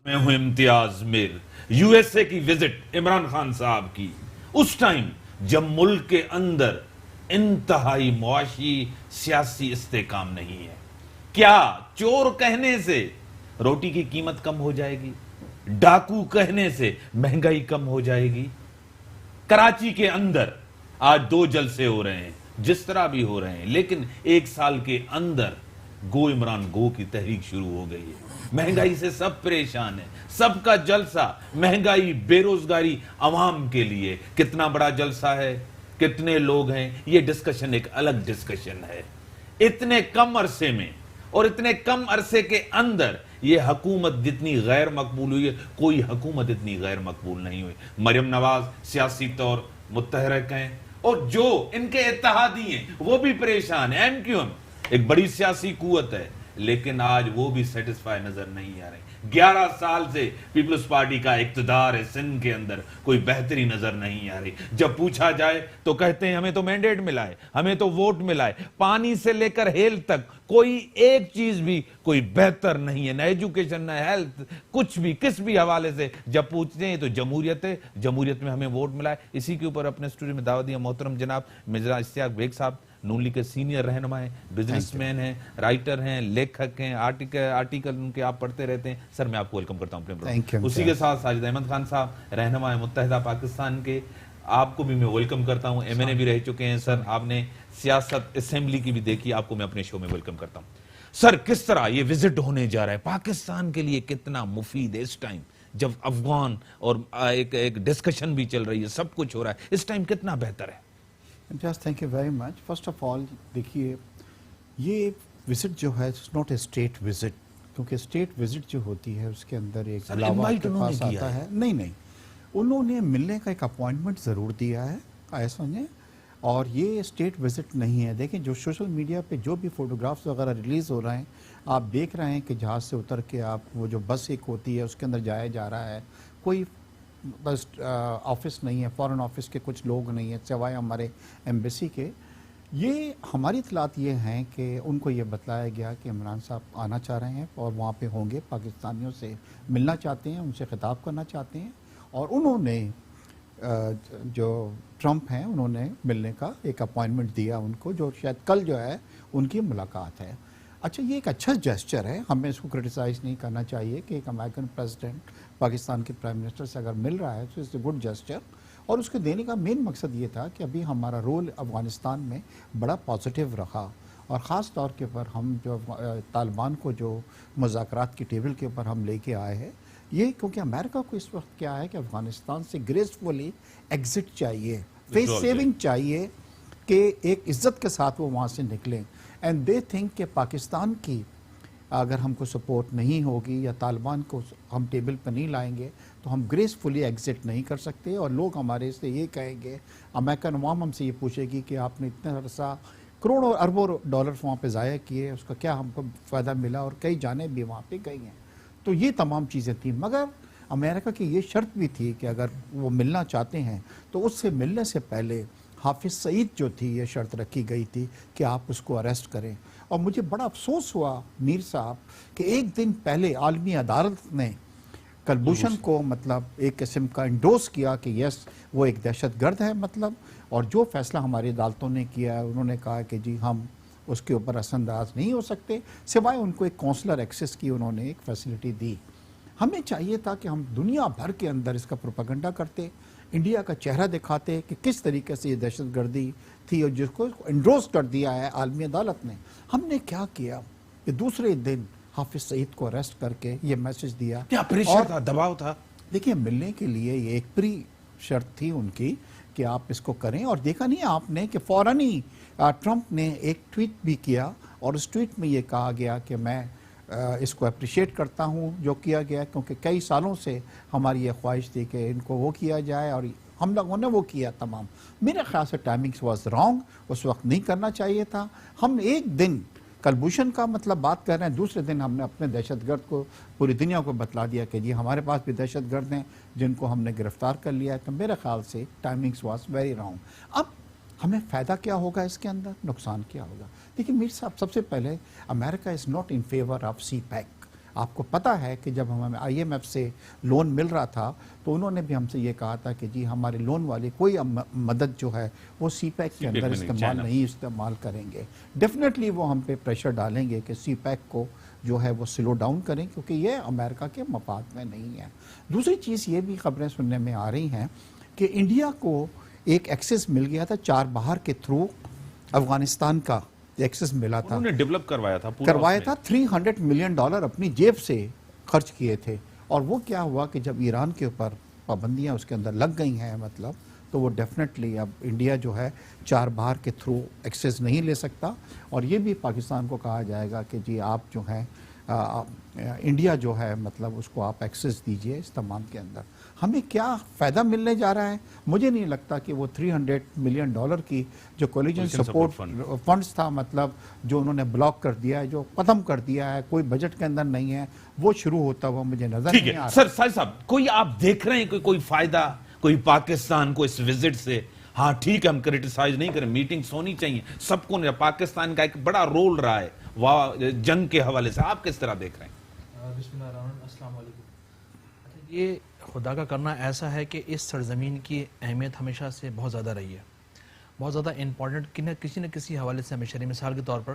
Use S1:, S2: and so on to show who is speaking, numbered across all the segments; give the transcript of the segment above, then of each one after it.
S1: میں ہوں امتیاز میر. USA کی وزٹ عمران خان صاحب کی اس ٹائم جب ملک کے اندر انتہائی معاشی سیاسی استحکام نہیں ہے. کیا چور کہنے سے روٹی کی قیمت کم ہو جائے گی؟ ڈاکو کہنے سے مہنگائی کم ہو جائے گی؟ کراچی کے اندر آج 2 جلسے ہو رہے ہیں جس طرح بھی ہو رہے ہیں، لیکن 1 سال کے اندر گو عمران گو کی تحریک شروع ہو گئی ہے. مہنگائی سے سب پریشان ہیں، سب کا جلسہ مہنگائی، بے روزگاری عوام کے لیے. کتنا بڑا جلسہ ہے، کتنے لوگ ہیں، یہ ڈسکشن ایک الگ ڈسکشن ہے. اتنے کم عرصے میں اور اتنے کم عرصے کے اندر یہ حکومت جتنی غیر مقبول ہوئی ہے، کوئی حکومت اتنی غیر مقبول نہیں ہوئی. مریم نواز سیاسی طور متحرک ہیں اور جو ان کے اتحادی ہیں وہ بھی پریشان ہیں. MQM ایک بڑی سیاسی قوت ہے لیکن آج وہ بھی سیٹسفائی نظر نہیں آ رہے. 11 سال سے پیپلز پارٹی کا اقتدار ہے سندھ کے اندر، کوئی بہتری نظر نہیں آ رہی. جب پوچھا جائے تو کہتے ہیں ہمیں تو مینڈیٹ ملا ہے، ہمیں تو ووٹ ملا ہے. پانی سے لے کر ہیلتھ تک کوئی ایک چیز بھی کوئی بہتر نہیں ہے، نہ ایجوکیشن نہ ہیلتھ، کچھ بھی کس بھی حوالے سے. جب پوچھتے ہیں تو جمہوریت ہے، جمہوریت میں ہمیں ووٹ ملا ہے. اسی کے اوپر اپنے اسٹوڈیو میں دعوت دیا محترم جناب مرزا اشتیاق بیگ صاحب، نون لیگ کے سینئر رہنما ہیں، بزنس مین ہیں، رائٹر ہیں، لیکھک ہیں، آرٹیکل ان کے آپ پڑھتے رہتے ہیں. سر میں آپ کو ویلکم کرتا ہوں اپنے پروگرام. اسی کے ساتھ ساجد احمد خان صاحب رہنما ہیں متحدہ پاکستان کے، آپ کو بھی میں ویلکم کرتا ہوں. MNA بھی رہ چکے ہیں سر، آپ نے سیاست اسمبلی کی بھی دیکھی، آپ کو میں اپنے شو میں ویلکم کرتا ہوں. سر کس طرح یہ وزٹ ہونے جا رہا ہے، پاکستان کے لیے کتنا مفید ہے اس ٹائم جب افغان اور ایک ڈسکشن بھی چل رہی ہے، سب کچھ ہو رہا ہے، اس ٹائم کتنا بہتر ہے؟
S2: Imtiaz thank you very much. First of all دیکھیے یہ وزٹ جو ہے it's not a state visit, کیونکہ اسٹیٹ وزٹ جو ہوتی ہے اس کے اندر ایک علاوہ آپ کے پاس آتا ہے. نہیں انہوں نے ملنے کا ایک اپوائنٹمنٹ ضرور دیا ہے ایسا نہیں، اور یہ اسٹیٹ وزٹ نہیں ہے. دیکھیں جو سوشل میڈیا پہ جو بھی فوٹوگرافس وغیرہ ریلیز ہو رہے ہیں، آپ دیکھ رہے ہیں کہ جہاز سے اتر کے آپ وہ جو بس ایک ہوتی ہے اس کے اندر جایا جا رہا ہے. کوئی بس آفس نہیں ہے، فارن آفس کے کچھ لوگ نہیں ہیں سوائے ہمارے ایمبیسی کے. یہ ہماری اطلاعات یہ ہیں کہ ان کو یہ بتلایا گیا کہ عمران صاحب آنا چاہ رہے ہیں اور وہاں پہ ہوں گے، پاکستانیوں سے ملنا چاہتے ہیں، ان سے خطاب کرنا چاہتے ہیں. اور انہوں نے جو ٹرمپ ہیں انہوں نے ملنے کا ایک اپوائنٹمنٹ دیا ان کو، جو شاید کل جو ہے ان کی ملاقات ہے. اچھا یہ ایک اچھا جیسچر ہے، ہمیں اس کو کرٹیسائز نہیں کرنا چاہیے کہ ایک امریکن پریزیڈنٹ پاکستان کے پرائم منسٹر سے اگر مل رہا ہے تو اٹس اے گڈ جیسچر. اور اس کے دینے کا مین مقصد یہ تھا کہ ابھی ہمارا رول افغانستان میں بڑا پازیٹیو رہا، اور خاص طور کے اوپر ہم جو طالبان کو جو مذاکرات کی ٹیبل کے اوپر ہم لے کے آئے ہیں، یہ کیونکہ امریکہ کو اس وقت کیا ہے کہ افغانستان سے گریسفلی ایگزٹ چاہیے، فیس سیونگ چاہیے کہ ایک عزت کے ساتھ وہ وہاں سے نکلیں. اینڈ دے تھنک کہ پاکستان کی اگر ہم کو سپورٹ نہیں ہوگی یا طالبان کو ہم ٹیبل پہ نہیں لائیں گے تو ہم گریسفلی ایگزٹ نہیں کر سکتے. اور لوگ ہمارے سے یہ کہیں گے، امریکن عوام ہم سے یہ پوچھے گی کہ آپ نے اتنا عرصہ کروڑوں اربوں ڈالرز وہاں پہ ضائع کیے، اس کا کیا ہم کو فائدہ ملا، اور کئی جانیں بھی وہاں پہ گئی ہیں. تو یہ تمام چیزیں تھیں، مگر امریکہ کی یہ شرط بھی تھی کہ اگر وہ ملنا چاہتے ہیں تو اس سے ملنے سے پہلے حافظ سعید جو تھی یہ شرط رکھی گئی تھی کہ آپ اس کو اریسٹ کریں. اور مجھے بڑا افسوس ہوا میر صاحب کہ ایک دن پہلے عالمی عدالت نے کلبھوشن کو مطلب ایک قسم کا انڈوس کیا کہ یس وہ ایک دہشت گرد ہے مطلب، اور جو فیصلہ ہماری عدالتوں نے کیا ہے انہوں نے کہا کہ جی ہم اس کے اوپر اثر انداز نہیں ہو سکتے، سوائے ان کو ایک کونسلر ایکسس کی انہوں نے ایک فیسلٹی دی. ہمیں چاہیے تھا کہ ہم دنیا بھر کے اندر اس کا پروپیگنڈا کرتے، انڈیا کا چہرہ دکھاتے کہ کس طریقے سے یہ دہشت گردی تھی، اور جس کو انڈوس کر دیا ہے عالمی عدالت نے. ہم نے کیا کیا کہ دوسرے دن حافظ سعید کو اریسٹ کر کے یہ میسج دیا.
S1: کیا پریشر تھا، دباؤ تھا؟
S2: دیکھیے ملنے کے لیے یہ ایک پری شرط تھی ان کی کہ آپ اس کو کریں، اور دیکھا نہیں آپ نے کہ فوراً ہی ٹرمپ نے ایک ٹویٹ بھی کیا، اور اس ٹویٹ میں یہ کہا گیا کہ میں اس کو اپریشیٹ کرتا ہوں جو کیا گیا، کیونکہ کئی سالوں سے ہماری یہ خواہش تھی کہ ان کو وہ کیا جائے، اور ہم لوگوں نے وہ کیا تمام. میرے خیال سے ٹائمنگز واز رانگ، اس وقت نہیں کرنا چاہیے تھا. ہم ایک دن کلبھوشن کا مطلب بات کر رہے ہیں، دوسرے دن ہم نے اپنے دہشت گرد کو پوری دنیا کو بتلا دیا کہ جی ہمارے پاس بھی دہشت گرد ہیں جن کو ہم نے گرفتار کر لیا ہے. تو میرے خیال سے ٹائمنگز واز ویری رانگ. اب ہمیں فائدہ کیا ہوگا اس کے اندر، نقصان کیا ہوگا؟ دیکھیے میر صاحب، سب سے پہلے امریکہ is not in favour of CPEC. آپ کو پتا ہے کہ جب ہمیں IMF سے لون مل رہا تھا تو انہوں نے بھی ہم سے یہ کہا تھا کہ جی ہمارے لون والے کوئی مدد جو ہے وہ سی پیک کے اندر استعمال کریں گے. ڈیفینیٹلی وہ ہم پہ پریشر ڈالیں گے کہ سی پیک کو جو ہے وہ سلو ڈاؤن کریں کیونکہ یہ امریکہ کے مفاد میں نہیں ہے. دوسری چیز یہ بھی خبریں سننے میں آ رہی ہیں کہ انڈیا کو ایک ایکسس مل گیا تھا چار بہار کے تھرو افغانستان کا ایکسس ملا تھا,
S1: انہوں نے ڈیولپ کروایا تھا
S2: 300 ملین ڈالر اپنی جیب سے خرچ کیے تھے. اور وہ کیا ہوا کہ جب ایران کے اوپر پابندیاں اس کے اندر لگ گئی ہیں مطلب تو وہ ڈیفینیٹلی اب انڈیا جو ہے چار بہار کے تھرو ایکسس نہیں لے سکتا. اور یہ بھی پاکستان کو کہا جائے گا کہ جی آپ جو ہیں انڈیا جو ہے مطلب اس کو آپ ایکسس دیجئے استعمال کے اندر. ہمیں کیا فائدہ ملنے جا رہا ہے؟ مجھے نہیں لگتا کہ وہ 300 ملین ڈالر کی جو کولیجن سپورٹ فنڈز تھا مطلب جو انہوں نے بلاک کر دیا ہے, جو ختم کر دیا ہے, کوئی بجٹ کے اندر نہیں ہے, وہ شروع ہوتا ہوا مجھے نظر نہیں آ رہا.
S1: سر ساجد صاحب کوئی آپ دیکھ رہے ہیں کوئی فائدہ کوئی پاکستان کو اس وزٹ سے؟ ہاں ٹھیک ہے ہم کرٹیسائز نہیں کریں, میٹنگز ہونی چاہیے سب کو. پاکستان کا ایک بڑا رول رہا ہے جنگ کے حوالے سے, آپ کس طرح دیکھ رہے ہیں؟
S3: بسم اللہ الرحمن الرحیم. السلام علیکم. یہ خدا کا کرنا ایسا ہے کہ اس سرزمین کی اہمیت ہمیشہ سے بہت زیادہ رہی ہے, بہت زیادہ امپورٹنٹ. کسی نہ کسی حوالے سے ہمیشہ رہی. مثال کے طور پر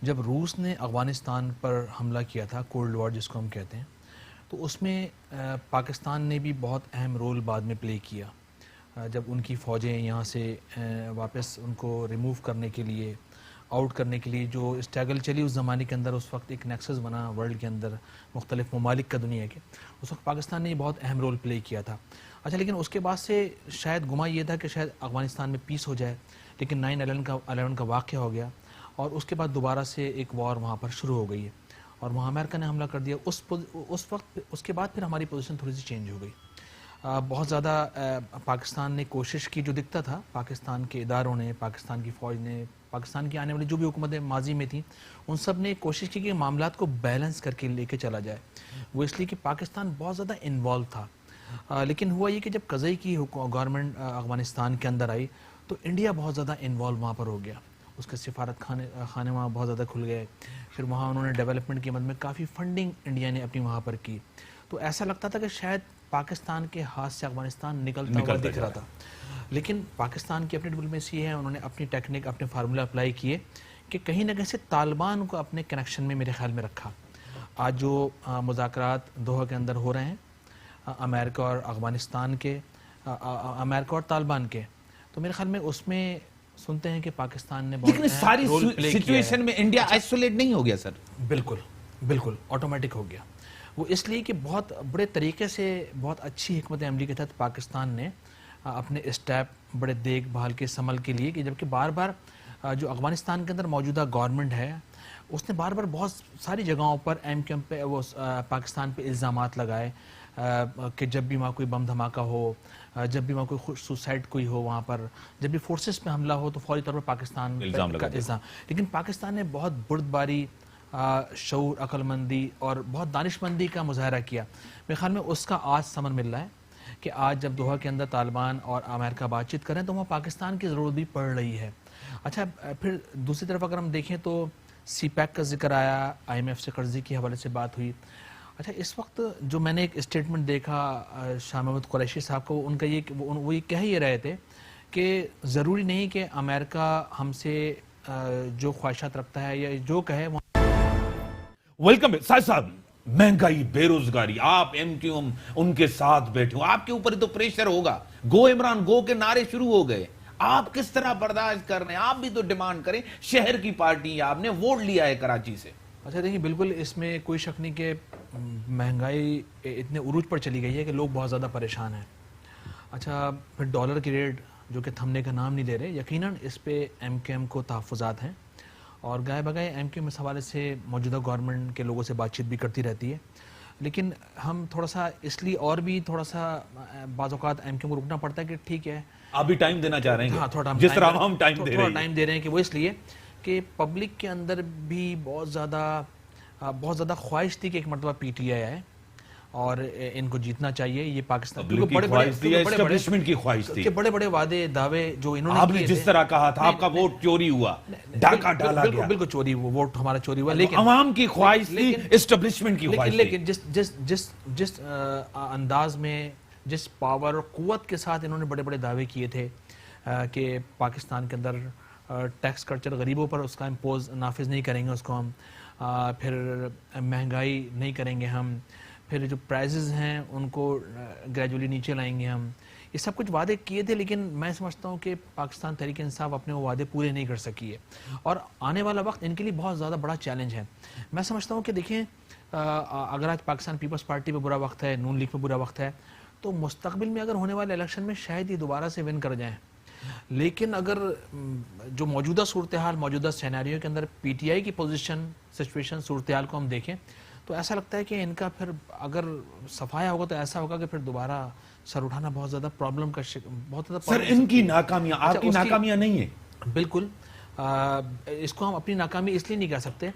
S3: جب روس نے افغانستان پر حملہ کیا تھا, کولڈ وار جس کو ہم کہتے ہیں, تو اس میں پاکستان نے بھی بہت اہم رول بعد میں پلے کیا. جب ان کی فوجیں یہاں سے واپس ان کو ریموو کرنے کے لیے, آؤٹ کرنے کے لیے جو اسٹرگل چلی اس زمانے کے اندر, اس وقت ایک نیکسس بنا ورلڈ کے اندر مختلف ممالک کا دنیا کے, اس وقت پاکستان نے بہت اہم رول پلے کیا تھا. اچھا لیکن اس کے بعد سے شاید گما یہ تھا کہ شاید افغانستان میں پیس ہو جائے, لیکن 9/11 کا واقعہ ہو گیا اور اس کے بعد دوبارہ سے ایک وار وہاں پر شروع ہو گئی ہے اور وہاں امریکہ نے حملہ کر دیا. اس وقت اس کے بعد پھر ہماری پوزیشن تھوڑی سی چینج ہو گئی. بہت زیادہ پاکستان نے کوشش کی, جو دکھتا تھا پاکستان کے اداروں نے, پاکستان کی فوج نے, پاکستان کی آنے والی جو بھی حکومتیں ماضی میں تھیں, ان سب نے کوشش کی کہ معاملات کو بیلنس کر کے لے کے چلا جائے. وہ اس لیے کہ پاکستان بہت زیادہ انوالو تھا. لیکن ہوا یہ کہ جب قضائی کی گورنمنٹ افغانستان کے اندر آئی تو انڈیا بہت زیادہ انوالو وہاں پر ہو گیا. اس کے سفارت خانے وہاں بہت زیادہ کھل گئے. پھر وہاں انہوں نے ڈیولپمنٹ کی مد میں کافی فنڈنگ انڈیا نے اپنی وہاں پر کی. تو ایسا لگتا تھا کہ شاید پاکستان کے ہاتھ سے افغانستان نکلتا ہوا دکھ رہا تھا. لیکن پاکستان کی اپنی ڈپلومیسی ہے, انہوں نے اپنی ٹیکنیک, اپنے فارمولہ اپلائی کیے کہ کہیں نہ کہیں سے طالبان کو اپنے کنیکشن میں میرے خیال میں رکھا. آج جو مذاکرات دوحہ کے اندر ہو رہے ہیں امریکہ اور افغانستان کے, امریکہ اور طالبان کے, تو میرے خیال میں اس میں سنتے ہیں کہ پاکستان نے
S1: لیکن ساری سچویشن میں انڈیا آئسولیٹ نہیں ہو گیا سر.
S3: بالکل آٹومیٹک ہو گیا. وہ اس لیے کہ بہت بڑے طریقے سے, بہت اچھی حکمت عملی کے تحت پاکستان نے اپنے اسٹیپ بڑے دیکھ بھال کے سنبھل کے لیے, کہ جبکہ بار بار جو افغانستان کے اندر موجودہ گورنمنٹ ہے اس نے بار بار بہت ساری جگہوں پر MQM پہ وہ پاکستان پہ الزامات لگائے کہ جب بھی وہاں کوئی بم دھماکہ ہو, جب بھی وہاں کوئی سوسائڈ کوئی ہو, وہاں پر جب بھی فورسز پہ حملہ ہو تو فوری طور پر پاکستان کا الزام. لیکن پاکستان نے بہت بردباری, شعور, عقل مندی اور بہت دانش مندی کا مظاہرہ کیا. میرے خیال میں اس کا آج ثمر مل رہا ہے کہ آج جب دوحہ کے اندر طالبان اور امریکہ بات چیت کریں تو وہاں پاکستان کی ضرورت بھی پڑ رہی ہے. اچھا پھر دوسری طرف اگر ہم دیکھیں تو سی پیک کا ذکر آیا, IMF سے قرضے کے حوالے سے بات ہوئی. اچھا اس وقت جو میں نے ایک اسٹیٹمنٹ دیکھا شاہ محمود قریشی صاحب کو, ان کا وہ یہ کہہ ہی رہے تھے کہ ضروری نہیں کہ امریکہ ہم سے جو خواہشات رکھتا ہے یا جو کہے وہ.
S1: ویلکم ساجد صاحب. مہنگائی, بے روزگاری, آپ MQM ان کے ساتھ بیٹھے ہو, آپ کے اوپر تو پریشر ہوگا. گو عمران گو کے نعرے شروع ہو گئے, آپ کس طرح برداشت کر رہے ہیں؟ آپ بھی تو ڈیمانڈ کریں, شہر کی پارٹی, آپ نے ووٹ لیا ہے کراچی سے.
S3: اچھا دیکھیں بالکل اس میں کوئی شک نہیں کہ مہنگائی اتنے عروج پر چلی گئی ہے کہ لوگ بہت زیادہ پریشان ہیں. اچھا پھر ڈالر کی ریٹ جو کہ تھمنے کا نام نہیں لے رہے, یقیناً اس پہ MQM کو تحفظات ہیں اور گائے بگائے MQM اس حوالے سے موجودہ گورنمنٹ کے لوگوں سے بات چیت بھی کرتی رہتی ہے. لیکن ہم تھوڑا سا اس لیے اور بھی تھوڑا سا بعض اوقات MQM کو رکنا پڑتا ہے کہ ٹھیک ہے
S1: آپ بھی ٹائم دینا چاہ رہے ہیں.
S3: ہاں تھوڑا
S1: جس طرح ہم ٹائم
S3: دے رہے ہیں کہ وہ اس لیے کہ پبلک کے اندر بھی بہت زیادہ خواہش تھی کہ ایک مرتبہ PTI آئے اور ان کو جیتنا چاہیے. یہ پاکستان
S1: پبلک کی خواہش تھی یا اسٹیبلشمنٹ کی خواہش تھی؟
S3: بڑے بڑے وعدے دعوے جو انہوں نے
S1: آپ نے جس طرح کہا تھا آپ کا ووٹ چوری ہوا, ڈاکہ ڈالا گیا,
S3: بالکل چوری, ووٹ ہمارا چوری ہوا, لیکن
S1: عوام کی خواہش تھی, اسٹیبلشمنٹ کی خواہش تھی.
S3: لیکن جس انداز میں, جس پاور اور قوت کے ساتھ انہوں نے بڑے بڑے دعوے کیے تھے کہ پاکستان کے اندر ٹیکس کلچر غریبوں پر اس کا امپوز نافذ نہیں کریں گے اس کو ہم, پھر مہنگائی نہیں کریں گے ہم, پھر جو پرائزز ہیں ان کو گریجولی نیچے لائیں گے ہم, یہ سب کچھ وعدے کیے تھے. لیکن میں سمجھتا ہوں کہ پاکستان تحریک انصاف اپنے وہ وعدے پورے نہیں کر سکی ہے, اور آنے والا وقت ان کے لیے بہت زیادہ بڑا چیلنج ہے. میں سمجھتا ہوں کہ دیکھیں, اگر آج پاکستان پیپلز پارٹی پہ برا وقت ہے, نون لیگ پہ برا وقت ہے, تو مستقبل میں اگر ہونے والے الیکشن میں شاید یہ دوبارہ سے ون کر جائیں. لیکن اگر جو موجودہ صورتحال, موجودہ سیناریو کے اندر پی ٹی آئی کی پوزیشن, سچویشن, صورتحال کو ہم دیکھیں تو ایسا لگتا ہے کہ ان کا پھر اگر صفایا ہوگا تو ایسا ہوگا کہ پھر دوبارہ سر اٹھانا بہت زیادہ پرابلم کا بہت زیادد.
S1: سر ان کی ناکامیاں آپ کی ناکامیاں نہیں ہیں؟
S3: بالکل, اس کو ہم اپنی ناکامی اس لیے نہیں کہہ سکتے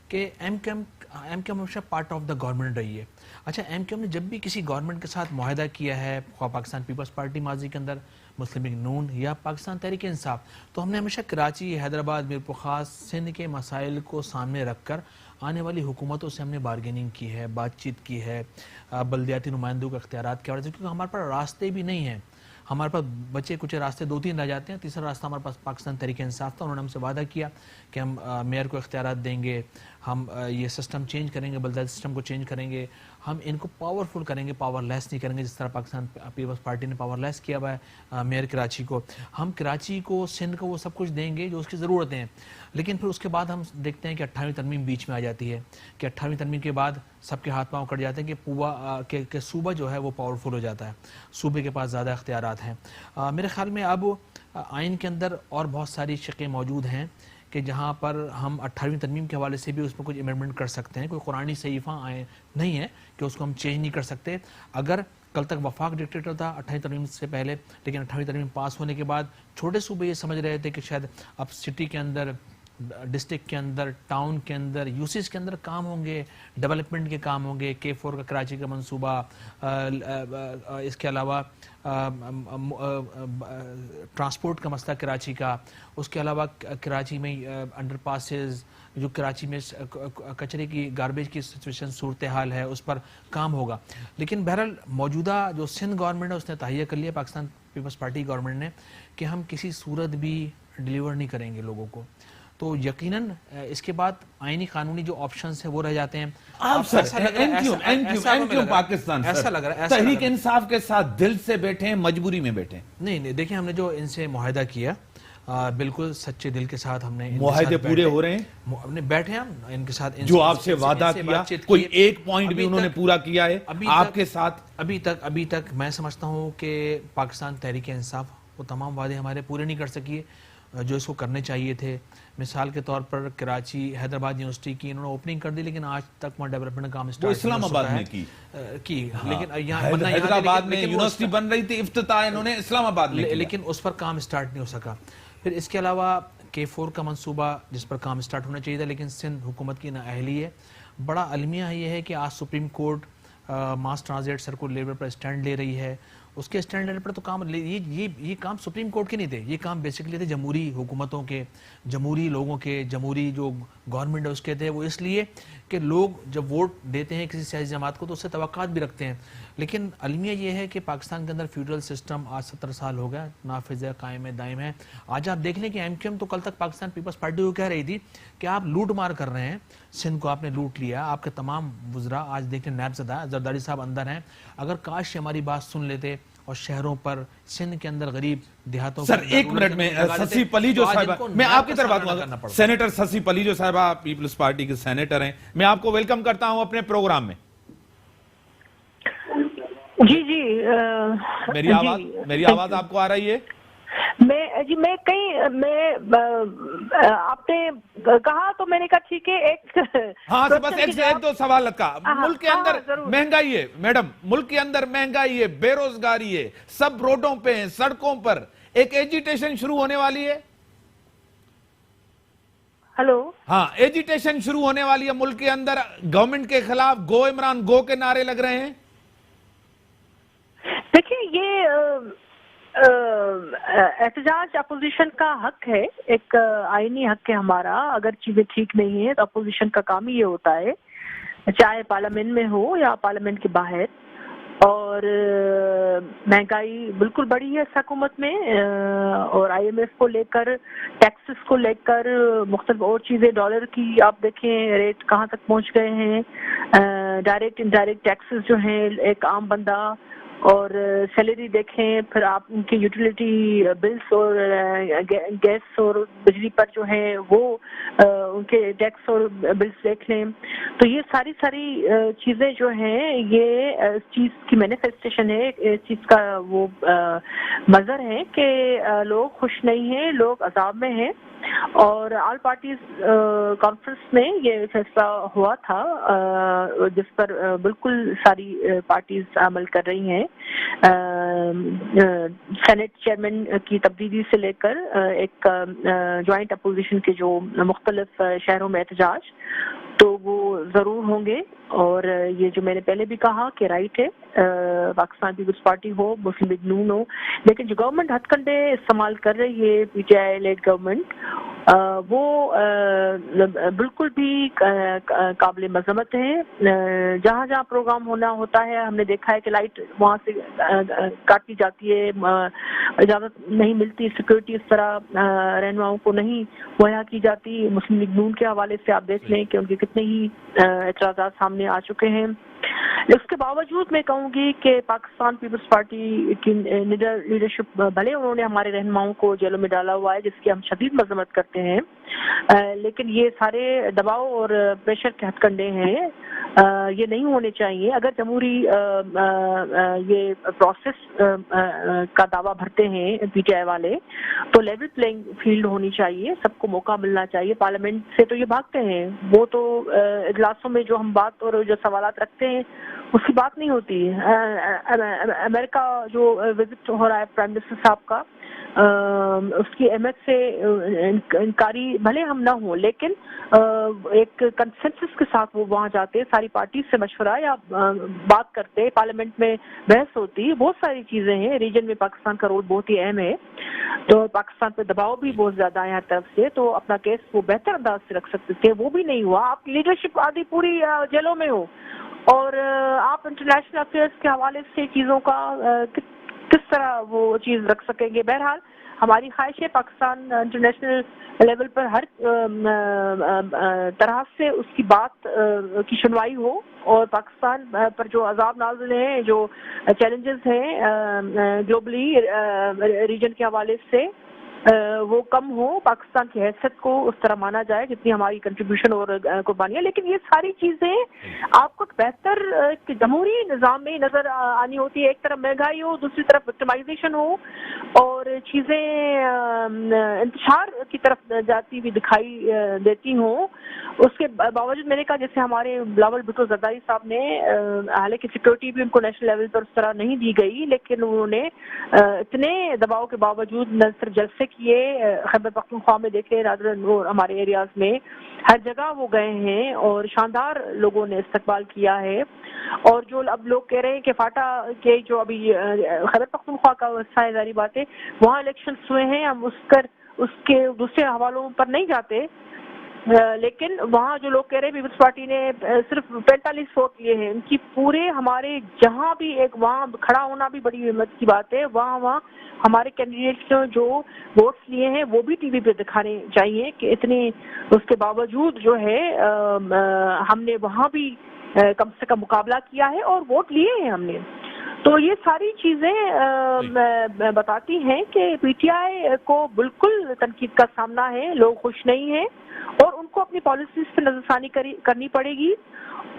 S3: کہ ایم کیو ایم ہمیشہ پارٹ آف دا گورنمنٹ رہی ہے. اچھا, ایم کیو ایم نے جب بھی کسی گورنمنٹ کے ساتھ معاہدہ کیا ہے, خواہ پاکستان پیپلز پارٹی ماضی کے اندر, مسلم لیگ نون یا پاکستان تحریک انصاف, تو ہم نے ہمیشہ کراچی, حیدرآباد, میرپورخاص, سندھ کے مسائل کو سامنے رکھ کر آنے والی حکومتوں سے ہم نے بارگیننگ کی ہے, بات چیت کی ہے, بلدیاتی نمائندوں کے اختیارات کے حوالے سے, کیونکہ ہمارے پاس راستے بھی نہیں ہیں. ہمارے پاس بچے کچھ راستے 2-3 رہ جاتے ہیں. تیسرا راستہ ہمارے پاس پاکستان تحریک انصاف تھا. انہوں نے ہم سے وعدہ کیا کہ ہم میئر کو اختیارات دیں گے, ہم یہ سسٹم چینج کریں گے, بلدیاتی سسٹم کو چینج کریں گے, ہم ان کو پاورفل کریں گے, پاور لیس نہیں کریں گے, جس طرح پاکستان پیپلز پارٹی نے پاور لیس کیا ہوا ہے میئر کراچی کو. ہم کراچی کو, سندھ کو وہ سب کچھ دیں گے جو اس کی ضرورتیں ہیں. لیکن پھر اس کے بعد ہم دیکھتے ہیں کہ 28ویں ترمیم بیچ میں آ جاتی ہے, کہ 28ویں ترمیم کے بعد سب کے ہاتھ پاؤں کٹ جاتے ہیں کہ صوبہ جو ہے وہ پاورفل ہو جاتا ہے, صوبے کے پاس زیادہ اختیارات ہیں. میرے خیال میں اب آئین کے اندر اور بہت ساری شقیں موجود ہیں کہ جہاں پر ہم 28ویں ترمیم کے حوالے سے بھی اس میں کچھ امینڈمنٹ کر سکتے ہیں. کوئی قرآنی صحیفہ نہیں ہے کہ اس کو ہم چینج نہیں کر سکتے. اگر کل تک وفاق ڈکٹیٹر تھا 28ویں ترمیم سے پہلے, لیکن 28ویں ترمیم پاس ہونے کے بعد چھوٹے صوبے یہ سمجھ رہے تھے کہ شاید اب سٹی کے اندر, ڈسٹرکٹ کے اندر, ٹاؤن کے اندر, یوسیز کے اندر کام ہوں گے, ڈیولپمنٹ کے کام ہوں گے, K4 کا کراچی کا منصوبہ, اس کے علاوہ ٹرانسپورٹ کا مسئلہ کراچی کا, اس کے علاوہ کراچی میں انڈر پاسز, جو کراچی میں کچرے کی گاربیج کی سچویشن صورتحال ہے, اس پر کام ہوگا. لیکن بہرحال موجودہ جو سندھ گورنمنٹ ہے اس نے تہیہ کر لیا پاکستان پیپلز پارٹی گورنمنٹ نے کہ ہم کسی صورت بھی ڈیلیور نہیں کریں گے لوگوں کو. تو یقیناً اس کے بعد آئینی قانونی جو آپشنز ہیں وہ رہ جاتے ہیں.
S1: آپ سر پاکستان
S3: ایسا لگ رہا ہے
S1: تحریک انصاف کے ساتھ دل سے بیٹھے ہیں, مجبوری میں بیٹھے ہیں؟
S3: نہیں, دیکھیں ہم نے جو ان سے معاہدہ کیا بالکل سچے دل کے ساتھ ہم نے
S1: معاہدے پورے ہو رہے ہیں,
S3: ہم نے بیٹھے ہم ان کے ساتھ,
S1: جو آپ سے وعدہ کیا کوئی ایک پوائنٹ بھی انہوں نے پورا کیا ہے آپ کے ساتھ؟
S3: ابھی تک میں سمجھتا ہوں کہ پاکستان تحریک انصاف وہ تمام وعدے ہمارے پورے نہیں کر سکی جو اس کو کرنے چاہیے تھے. مثال کے طور پر کراچی, حیدرآباد یونیورسٹی کی انہوں نے اوپننگ کر دی, لیکن آج تک وہاں ڈیولپمنٹ کا کام اسٹارٹ
S1: اسلام آباد میں کی,
S3: لیکن
S1: حیدرآباد میں یونیورسٹی بن رہی تھی, افتتاح انہوں نے اسلام آباد میں کیا,
S3: لیکن اس پر کام اسٹارٹ نہیں ہو سکا. پھر اس کے علاوہ K4 کا منصوبہ جس پر کام اسٹارٹ ہونا چاہیے تھا, لیکن سندھ حکومت کی نااہلی ہے. بڑا المیہ یہ ہے کہ آج سپریم کورٹ ماس ٹرانزٹ سرکول پر اسٹینڈ لے رہی ہے. اس کے اسٹینڈ لینے پر تو کام, یہ کام سپریم کورٹ کے نہیں تھے, یہ کام بیسکلی تھے جمہوری حکومتوں کے, جمہوری لوگوں کے, جمہوری جو گورنمنٹ ہے اس کے تھے. وہ اس لیے کہ لوگ جب ووٹ دیتے ہیں کسی سیاسی جماعت کو تو اس سے توقعات بھی رکھتے ہیں. لیکن المیہ یہ ہے کہ پاکستان کے اندر فیوڈل سسٹم آج 70 سال ہو گیا, نافذ ہے, قائم ہے, دائم ہے. آج آپ دیکھ لیں کہ ایم کیو ایم تو کل تک پاکستان پیپلز پارٹی کو کہہ رہی تھی کہ آپ لوٹ مار کر رہے ہیں, سندھ کو آپ نے لوٹ لیا, آپ کے تمام وزراء آج دیکھ لیں نیب زدہ, زرداری صاحب اندر ہیں. اگر کاش ہماری بات سن لیتے اور شہروں پر, سندھ کے اندر غریب دیہاتوں.
S1: سر ایک منٹ میں سسی پلیجو صاحبہ, میں آپ کی طرف آتا ہوں. سینیٹر سسی پلیجو صاحبہ پیپلز پارٹی کے سینیٹر ہیں, میں آپ کو ویلکم کرتا ہوں اپنے پروگرام میں.
S4: جی
S1: میری آواز آپ کو آ رہی ہے؟
S4: آپ نے کہا تو میں نے کہا ٹھیک ہے. ایک
S1: ہاں بس ایک دو سوالات کا. ملک کے اندر مہنگائی ہے میڈم, ملک کے اندر مہنگائی ہے, بے روزگاری ہے, سب روڈوں پہ ہیں, سڑکوں پر. ایک ایجیٹیشن شروع ہونے والی ہے.
S4: ہلو,
S1: ہاں ایجیٹیشن شروع ہونے والی ہے ملک کے اندر گورنمنٹ کے خلاف. گو عمران گو کے نعرے لگ رہے ہیں.
S4: یہ احتجاج اپوزیشن کا حق ہے، ایک آئینی حق ہے ہمارا. اگر چیزیں ٹھیک نہیں ہیں تو اپوزیشن کا کام ہی یہ ہوتا ہے، چاہے پارلیمنٹ میں ہو یا پارلیمنٹ کے باہر. اور مہنگائی بالکل بڑی ہے اس حکومت میں، اور آئی ایم ایف کو لے کر، ٹیکسز کو لے کر، مختلف اور چیزیں، ڈالر کی آپ دیکھیں ریٹ کہاں تک پہنچ گئے ہیں. ڈائریکٹ انڈائریکٹ ٹیکسز جو ہیں ایک عام بندہ، اور سیلری دیکھیں، پھر آپ ان کی یوٹیلیٹی بلس اور گیس اور بجلی پر جو ہیں وہ ان کے ٹیکس اور بلس دیکھ لیں. تو یہ ساری چیزیں جو ہیں یہ اس چیز کی مینیفیسٹیشن ہے، اس چیز کا وہ مظہر ہے کہ لوگ خوش نہیں ہیں، لوگ عذاب میں ہیں. اور آل پارٹیز کانفرنس میں یہ فیصلہ ہوا تھا جس پر بالکل ساری پارٹیز عمل کر رہی ہیں. سینٹ چیئرمین کی تبدیلی سے لے کر ایک جوائنٹ اپوزیشن کے جو مختلف شہروں میں احتجاج تو وہ ضرور ہوں گے. اور یہ جو میں نے پہلے بھی کہا کہ رائٹ ہے، پاکستان پیپلز پارٹی ہو، مسلم لیگ نون ہو، لیکن جو گورنمنٹ ہتھ کنڈے استعمال کر رہی ہے P T I lead government, وہ بالکل بھی قابل مذمت ہے. جہاں جہاں پروگرام ہونا ہوتا ہے ہم نے دیکھا ہے کہ لائٹ وہاں سے کاٹی جاتی ہے، اجازت نہیں ملتی، سیکورٹی اس طرح رہنماؤں کو نہیں مہیا کی جاتی. مسلم لیگ نون کے حوالے سے آپ دیکھ لیں کہ ان کے کتنے ہی اعتراضات سامنے آ چکے ہیں. اس کے باوجود میں کہوں گی کہ پاکستان پیپلز پارٹی کی لیڈرشپ، بھلے انہوں نے ہمارے رہنماؤں کو جیلوں میں ڈالا ہوا ہے جس کی ہم شدید مذمت کرتے ہیں، لیکن یہ سارے دباؤ اور پریشر کے ہتھ کنڈے ہیں، یہ نہیں ہونے چاہیے. اگر جمہوری یہ پروسیس کا دعویٰ بھرتے ہیں پی ٹی آئی والے تو لیول پلینگ فیلڈ ہونی چاہیے، سب کو موقع ملنا چاہیے. پارلیمنٹ سے تو یہ بھاگتے ہیں، وہ تو اجلاسوں میں جو ہم بات اور جو سوالات رکھتے ہیں اس کی بات نہیں ہوتی. امریکہ جو وزٹ ہو رہا ہے پرائم منسٹر صاحب کا، اس کی اہمیت سے انکاری بھلے ہم نہ ہوں، لیکن ایک کنسنسس کے ساتھ وہ وہاں جاتے، ساری پارٹیز سے مشورہ یا بات کرتے، پارلیمنٹ میں بحث ہوتی. بہت ساری چیزیں ہیں، ریجن میں پاکستان کا رول بہت ہی اہم ہے، تو پاکستان پہ دباؤ بھی بہت زیادہ ہے ہر طرف سے، تو اپنا کیس وہ بہتر انداز سے رکھ سکتے تھے، وہ بھی نہیں ہوا. آپ کی لیڈرشپ آدھی پوری جیلوں میں ہو، اور آپ انٹرنیشنل افیئرس کے حوالے سے چیزوں کا کس طرح وہ چیز رکھ سکیں گے. بہرحال ہماری خواہش ہے پاکستان انٹرنیشنل لیول پر ہر طرح سے اس کی بات کی سنوائی ہو، اور پاکستان پر جو عذاب نازل ہیں، جو چیلنجز ہیں گلوبلی ریجن کے حوالے سے، وہ کم ہو. پاکستان کی حیثیت کو اس طرح مانا جائے جتنی ہماری کنٹریبیوشن اور قربانیاں. لیکن یہ ساری چیزیں آپ کو بہتر جمہوری نظام میں نظر آنی ہوتی ہے. ایک طرف مہنگائی ہو، دوسری طرف وکٹمائزیشن ہو، اور چیزیں انتشار کی طرف جاتی ہوئی دکھائی دیتی ہوں. اس کے باوجود میں نے کہا جیسے ہمارے بلاول بھٹو زرداری صاحب نے، حالانکہ سیکورٹی بھی ان کو نیشنل لیول پر اس طرح نہیں دی گئی، لیکن انہوں نے اتنے دباؤ کے باوجود نہ صرف جلسے کیے، خیبر پختونخوا میں دیکھے، اور ہمارے ایریاز میں ہر جگہ وہ گئے ہیں اور شاندار لوگوں نے استقبال کیا ہے. اور جو اب لوگ کہہ رہے ہیں کہ فاٹا کے جو ابھی خیبر پختونخوا کا حصہ ہے، ظاہری بات ہے وہاں الیکشنز ہوئے ہیں، ہم اس کے دوسرے حوالوں پر نہیں جاتے، لیکن وہاں جو لوگ کہہ رہے ہیں پیپلز پارٹی نے صرف 45 ووٹ لیے ہیں. ان کی پورے ہمارے جہاں بھی ایک وہاں کھڑا ہونا بھی بڑی ہمت کی بات ہے. وہاں ہمارے کینڈیڈیٹس نے جو ووٹس لیے ہیں وہ بھی ٹی وی پہ دکھانے چاہیے کہ اتنے اس کے باوجود جو ہے ہم نے وہاں بھی کم سے کم مقابلہ کیا ہے اور ووٹ لیے ہیں ہم نے. تو یہ ساری چیزیں بتاتی ہیں کہ پی ٹی آئی کو بالکل تنقید کا سامنا ہے، لوگ خوش نہیں ہیں، اور ان کو اپنی پالیسیز پہ نظر ثانی کرنی پڑے گی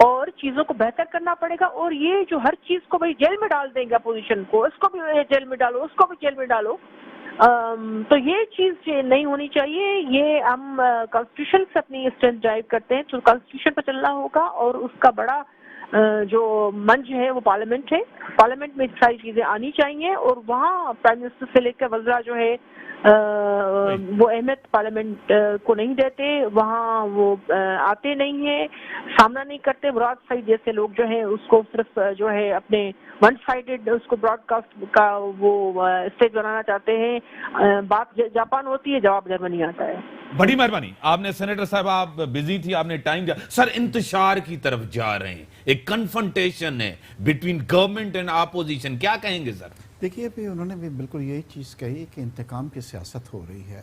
S4: اور چیزوں کو بہتر کرنا پڑے گا. اور یہ جو ہر چیز کو بھائی جیل میں ڈال دیں گے اپوزیشن کو، اس کو بھی جیل میں ڈالو، اس کو بھی جیل میں ڈالو، تو یہ چیز نہیں ہونی چاہیے. یہ ہم کانسٹیٹیوشن سے اپنی اسٹرینتھ ڈرائیو کرتے ہیں، تو کانسٹیٹیوشن پہ چلنا ہوگا اور اس کا بڑا جو منچ ہے وہ پارلیمنٹ ہے. پارلیمنٹ میں ساری چیزیں آنی چاہیے اور وہاں پرائم منسٹر سے لے کر وزراء جو ہے وہ اہمیت پارلیمنٹ کو نہیں دیتے, وہاں وہ آتے نہیں ہیں, سامنا نہیں کرتے. مراد سعید جیسے لوگ جو ہیں اس کو صرف جو ہے اپنے ون سائیڈڈ اس کو براڈ کاسٹ کا وہ اسٹیج بنانا چاہتے ہیں. بات جاپان ہوتی ہے, جواب جرمنی آتا ہے.
S1: بڑی مہربانی. آپ نے سینیٹر صاحب آپ بزی تھی, آپ نے ٹائم دیا. سر انتشار کی طرف جا رہے ہیں, ایک کنفرنٹیشن ہے بٹوین گورنمنٹ اینڈ اپوزیشن, کیا کہیں گے سر؟
S2: دیکھیے بھی انہوں نے بھی بالکل یہی چیز کہی کہ انتقام کی سیاست ہو رہی ہے.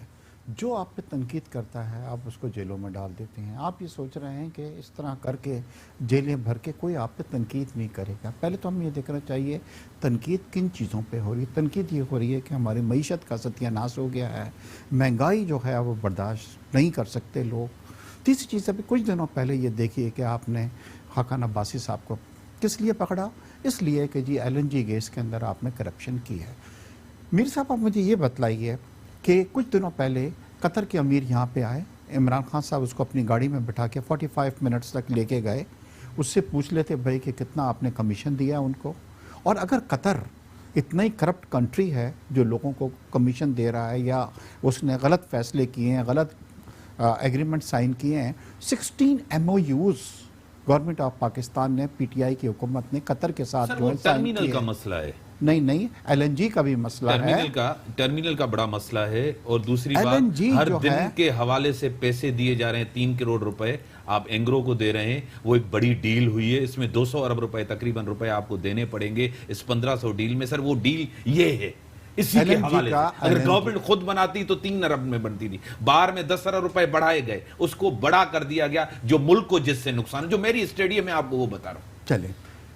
S2: جو آپ پہ تنقید کرتا ہے آپ اس کو جیلوں میں ڈال دیتے ہیں. آپ یہ سوچ رہے ہیں کہ اس طرح کر کے جیلیں بھر کے کوئی آپ پہ تنقید نہیں کرے گا. پہلے تو ہم یہ دیکھنا چاہیے تنقید کن چیزوں پہ ہو رہی ہے. تنقید یہ ہو رہی ہے کہ ہماری معیشت کا ستیہ ناش ہو گیا ہے, مہنگائی جو ہے وہ برداشت نہیں کر سکتے لوگ. تیسری چیز ابھی کچھ دنوں پہلے یہ دیکھیے کہ آپ نے خاقان عباسی صاحب کو کس لیے پکڑا؟ اس لیے کہ جی LNG گیس کے اندر آپ نے کرپشن کی ہے. میر صاحب آپ مجھے یہ بتلائیے کہ کچھ دنوں پہلے قطر کے امیر یہاں پہ آئے, عمران خان صاحب اس کو اپنی گاڑی میں بٹھا کے 45 منٹس تک لے کے گئے. اس سے پوچھ لیتے بھائی کہ کتنا آپ نے کمیشن دیا ان کو. اور اگر قطر اتنا ہی کرپٹ کنٹری ہے جو لوگوں کو کمیشن دے رہا ہے یا اس نے غلط فیصلے کیے ہیں, غلط ایگریمنٹ سائن کیے ہیں, 16 MOUs گورنمنٹ آف پاکستان نے PTI کی حکومت نے قطر کے ساتھ جو ہے سائن
S1: ٹرمینل کا مسئلہ ہے.
S2: نہیں LNG کا بھی مسئلہ ہے,
S1: ٹرمینل کا بڑا مسئلہ ہے. اور دوسری بات, ہر دن کے حوالے سے پیسے دیے جا رہے ہیں, 3 کروڑ روپے آپ اینگرو کو دے رہے ہیں. وہ ایک بڑی ڈیل ہوئی ہے, اس میں 200 ارب روپے تقریباً روپے آپ کو دینے پڑیں گے اس 1500 ڈیل میں. سر وہ ڈیل یہ ہے اسی کے حوالے سے. اگر گورنمنٹ خود بناتی تو 3 ارب میں بنتی تھی. باہر میں 10 ارب روپے بڑھائے گئے, اس کو بڑا کر دیا گیا جو ملک کو جس سے نقصان ہے. جو میری اسٹیڈیم ہے آپ کو وہ بتا رہا ہوں.
S2: چلے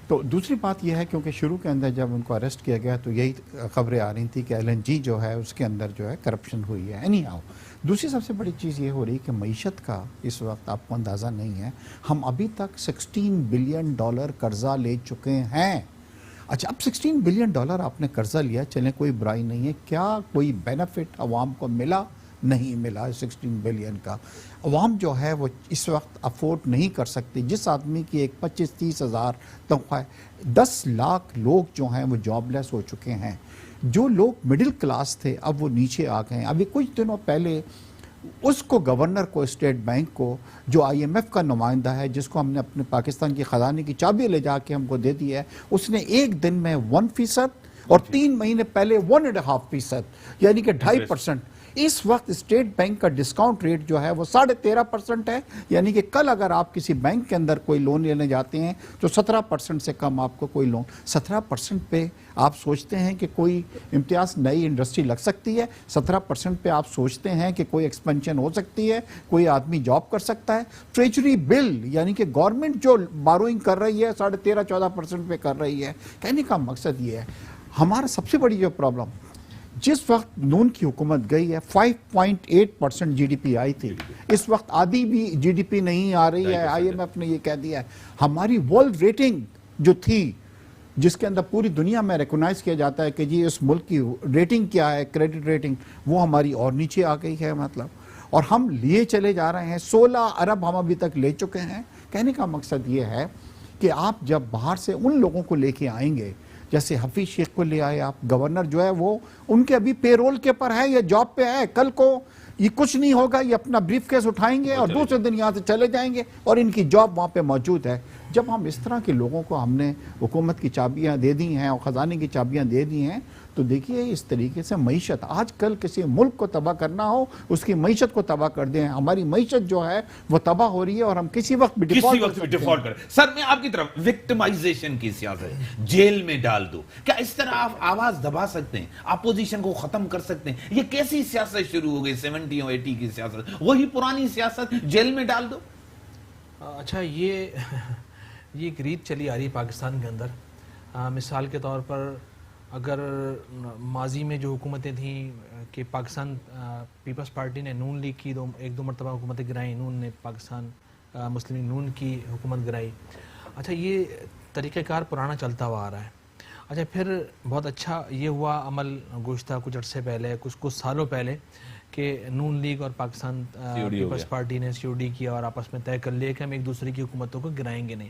S2: تو دوسری بات یہ ہے کیونکہ شروع کے اندر جب ان کو اریسٹ کیا گیا تو یہی خبریں آ رہی تھی کہ LNG جو ہے اس کے اندر جو ہے کرپشن ہوئی ہے. اینی ہاؤ دوسری سب سے بڑی چیز یہ ہو رہی کہ معیشت کا اس وقت آپ کو اندازہ نہیں ہے. ہم ابھی تک $16 بلین قرضہ لے چکے ہیں. اچھا اب $16 بلین آپ نے قرضہ لیا, چلیں کوئی برائی نہیں ہے. کیا کوئی بینیفٹ عوام کو ملا؟ نہیں ملا. 16 بلین کا عوام جو ہے وہ اس وقت افورڈ نہیں کر سکتی. جس آدمی کی ایک 25-30 ہزار تنخواہ ہے, 10 لاکھ لوگ جو ہیں وہ جاب لیس ہو چکے ہیں. جو لوگ مڈل کلاس تھے اب وہ نیچے آ گئے ہیں. ابھی کچھ دنوں پہلے اس کو گورنر کو اسٹیٹ بینک کو جو IMF کا نمائندہ ہے, جس کو ہم نے اپنے پاکستان کی خزانے کی چابی لے جا کے ہم کو دے دی ہے, اس نے ایک دن میں 1% اور 3 مہینے پہلے 1.5%, یعنی کہ 2.5%. اس وقت اسٹیٹ بینک کا ڈسکاؤنٹ ریٹ جو ہے وہ 13.5% ہے. یعنی کہ کل اگر آپ کسی بینک کے اندر کوئی لون لینے جاتے ہیں تو 17% سے کم آپ کو کوئی لون. 17% پہ آپ سوچتے ہیں کہ کوئی امتیاز نئی انڈسٹری لگ سکتی ہے؟ 17% پہ آپ سوچتے ہیں کہ کوئی ایکسپینشن ہو سکتی ہے, کوئی آدمی جاب کر سکتا ہے؟ ٹریجری بل یعنی کہ گورنمنٹ جو بوروئنگ کر رہی ہے 13.5-14% پہ کر رہی ہے. کہنے کا مقصد یہ ہے ہمارا سب سے بڑی جو پرابلم, جس وقت نون کی حکومت گئی ہے 5.8% GDP آئی تھی, اس وقت آدھی بھی GDP نہیں آ رہی ہے. IMF نے یہ کہہ دیا ہے. ہماری ورلڈ ریٹنگ جو تھی, جس کے اندر پوری دنیا میں ریکگنائز کیا جاتا ہے کہ جی اس ملک کی ریٹنگ کیا ہے, کریڈٹ ریٹنگ, وہ ہماری اور نیچے آ گئی ہے. مطلب اور ہم لیے چلے جا رہے ہیں. 16 ارب ہم ابھی تک لے چکے ہیں. کہنے کا مقصد یہ ہے کہ آپ جب باہر سے ان لوگوں کو لے کے آئیں گے, جیسے حفیظ شیخ کو لے آئے آپ, گورنر جو ہے وہ ان کے ابھی پے رول کے پر ہے یا جاب پہ ہے, کل کو یہ کچھ نہیں ہوگا, یہ اپنا بریف کیس اٹھائیں گے اور دوسرے دن یہاں سے چلے جائیں گے اور ان کی جاب وہاں پہ موجود ہے. جب ہم اس طرح کے لوگوں کو ہم نے حکومت کی چابیاں دے دی ہیں اور خزانے کی چابیاں دے دی ہیں, تو دیکھیے اس طریقے سے معیشت, آج کل کسی ملک کو تباہ کرنا ہو اس کی معیشت کو تباہ کر دیں. ہماری معیشت جو ہے وہ تباہ ہو رہی ہے اور ہم کسی وقت بھی
S1: ڈیفالٹ کریں. سر میں آپ کی طرف وکٹمائزیشن کی سیاست, جیل میں ڈال دو, کیا اس طرح آپ آواز دبا سکتے ہیں, اپوزیشن کو ختم کر سکتے ہیں؟ یہ کیسی سیاست شروع ہو گئی 70 اور 80 کی سیاست, وہی پرانی سیاست, جیل میں ڈال دو.
S3: اچھا یہ ایک ریت چلی آ رہی ہے پاکستان کے اندر. مثال کے طور پر اگر ماضی میں جو حکومتیں تھیں کہ پاکستان پیپلز پارٹی نے نون لیگ کی 1-2 مرتبہ حکومتیں گرائیں, نون نے پاکستان مسلم نون کی حکومت گرائی. اچھا یہ طریقہ کار پرانا چلتا ہوا آ رہا ہے. اچھا پھر بہت اچھا یہ ہوا عمل گزشتہ کچھ عرصے پہلے, کچھ سالوں پہلے, کہ نون لیگ اور پاکستان پیپلز پارٹی نے COD کیا اور آپس میں طے کر لیا کہ ہم ایک دوسرے کی حکومتوں کو گرائیں گے نہیں.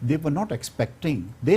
S2: they were not expecting, they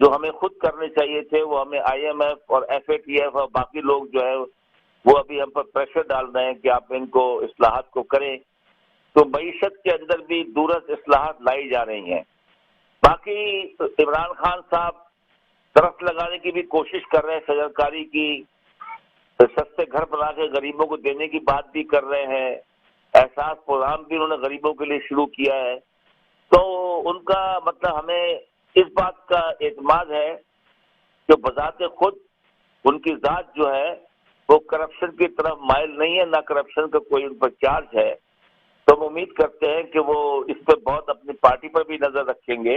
S5: جو ہمیں خود کرنے چاہیے تھے وہ ہمیں IMF اور FATF اور باقی لوگ جو ہے وہ ابھی ہم پر پریشر ڈال رہے ہیں کہ آپ ان کو اصلاحات کو کریں. تو معیشت کے اندر بھی دورست اصلاحات لائی جا رہی ہیں. باقی عمران خان صاحب درخت لگانے کی بھی کوشش کر رہے ہیں, شجرکاری کی, سستے گھر بنا کے غریبوں کو دینے کی بات بھی کر رہے ہیں, احساس پروگرام بھی انہوں نے غریبوں کے لیے شروع کیا ہے. تو ان کا مطلب ہمیں اس بات کا اعتماد ہے کہ بذات خود ان کی ذات جو ہے وہ کرپشن کی طرف مائل نہیں ہے, نہ کرپشن کا کوئی ان پر چارج ہے. تو ہم امید کرتے ہیں کہ وہ اس پہ بہت اپنی پارٹی پر بھی نظر رکھیں گے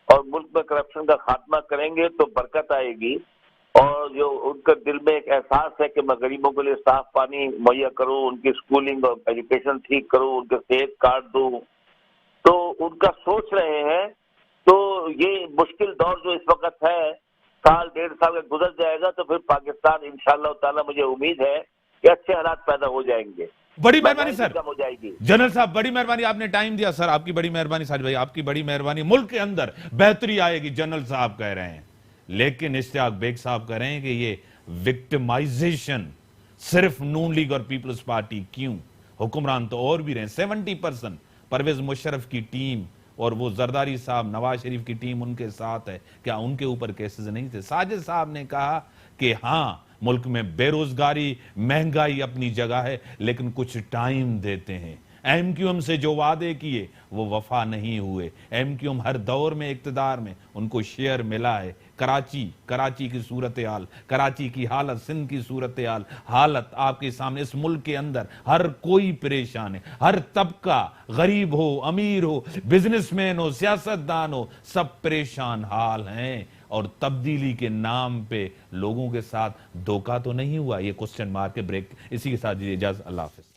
S5: اور ملک میں کرپشن کا خاتمہ کریں گے تو برکت آئے گی. اور جو ان کے دل میں ایک احساس ہے کہ میں غریبوں کے لیے صاف پانی مہیا کروں, ان کی اسکولنگ اور ایجوکیشن ٹھیک کروں, ان کے صحت کارڈ دوں, تو ان کا سوچ رہے ہیں. تو یہ مشکل دور جو اس وقت ہے, سال ڈیڑھ سال کا گزر جائے گا تو پھر پاکستان انشاءاللہ تعالی مجھے امید ہے کہ اچھے حالات پیدا ہو جائیں گے,
S1: بڑی مہربانی سر,
S5: کم ہو جائے گی.
S1: جنرل صاحب بڑی مہربانی, آپ نے ٹائم دیا سر, آپ کی بڑی مہربانی. ساجد بھائی آپ کی بڑی مہربانی. ملک کے اندر بہتری آئے گی جنرل صاحب کہہ رہے ہیں, لیکن اشتیاق بیگ صاحب کہہ رہے ہیں کہ یہ وکٹمائزیشن صرف نون لیگ اور پیپلز پارٹی کیوں, حکمران تو اور بھی رہے ہیں. 70% پرویز مشرف کی ٹیم اور وہ زرداری صاحب, نواز شریف کی ٹیم ان کے ساتھ ہے. کیا ان کے اوپر کیسز نہیں تھے؟ ساجد صاحب نے کہا کہ ہاں ملک میں بے روزگاری, مہنگائی اپنی جگہ ہے, لیکن کچھ ٹائم دیتے ہیں. MQM سے جو وعدے کیے وہ وفا نہیں ہوئے. MQM ہر دور میں اقتدار میں ان کو شیئر ملا ہے. کراچی کی صورتحال, کراچی کی حالت, سندھ کی صورتحال, حالت آپ کے سامنے. اس ملک کے اندر ہر کوئی پریشان ہے, ہر طبقہ, غریب ہو, امیر ہو, بزنس مین ہو, سیاستدان ہو, سب پریشان حال ہیں. اور تبدیلی کے نام پہ لوگوں کے ساتھ دھوکہ تو نہیں ہوا؟ یہ کوسچن مارک کے بریک. اسی کے ساتھ اجازت, اللہ حافظ.